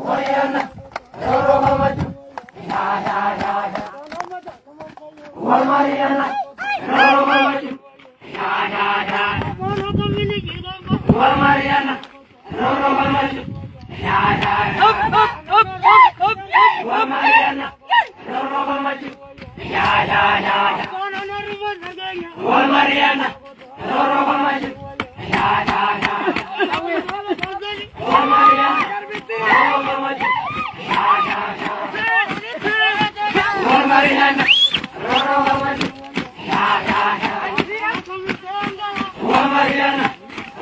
Mariana, Roro Maju, ya ya ya ya. Wal Mariana, Roro Maju, ya ya ya. Wal Mariana, Roro Maju, ya ya ya. Wal Mariana, Roro Maju, ya ya ya ya. Wal Mariana, Roro Maju, ya ya ya. Wal Mariana, Roro Maju, ya ya ya. Wal Mariana, Roro Maju, ya ya ya. Wal Mariana,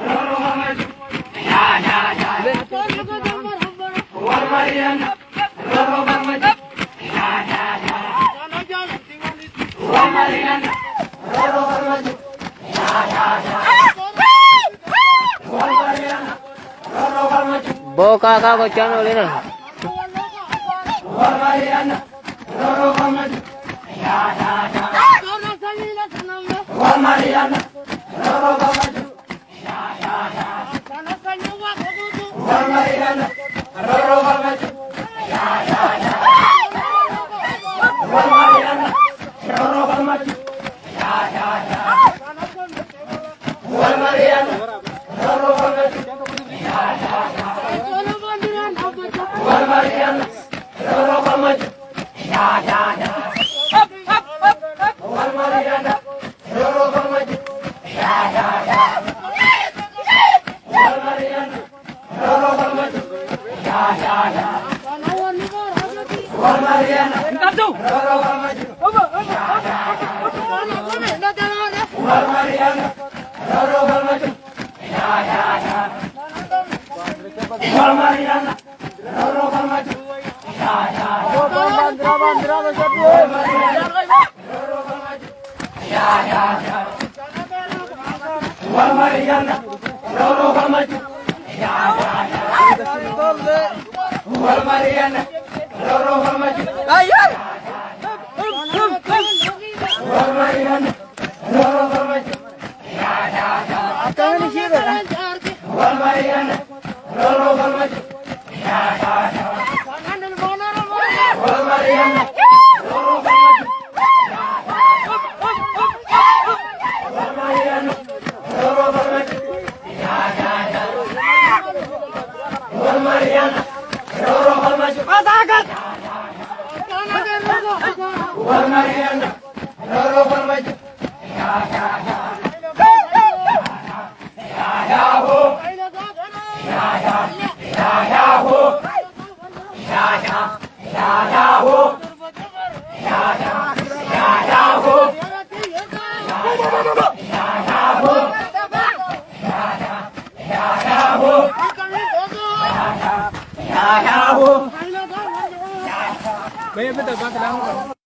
Roro Maju, ya ya ya. Wal Mariana, Roro Maju, ya ya ya. Wal Mariana, Roro Maju, ya ya ya. Wal Mariana, Roro Maju. Boka ka ko channel ni na. Wal Mariana, Roro Maju, ya ya ya. Wal Mariana, Roro Maju, ya ya ya. Wal Mariana, Roro Maju, ya ya ya. Wal Mariana, Roro Maju, ya ya ya. Wal Mariana, Roro Maju, ya ya ya. Wal Mariana, Roro Maju, ya ya ya. Wal Mariana, Roro Maju, ya ya ya. Wal Mariana, Roro Maju, ya ya ya. Wal Mariana, Roro Maju, ya ya ya. Wal Mariana, Roro Maju, ya ya ya. Wal Mariana, Roro Maju, ya ya ya. Wal Mariana, Roro Maju, ya ya ya. Wal Mariana, Roro Maju, ya ya ya. Wal Mariana, Roro Maju, Wal Mariana, Roro Maju, ya ya ya. Wal Mariana, Roro Maju, ya ya ya. Wal Mariana, Roro Maju, ya ya ya. Wal Mariana, Roro Maju, ya ya ya. Wal Mariana, Roro Maju, Wal Mariana, Roro Maju, ya ya ya. Ya ya ho, ya ya ya ya ho, ya ya ya ya ho, ya ya ya ya ho, ya ya ho, ya ya ho, ya ya ho.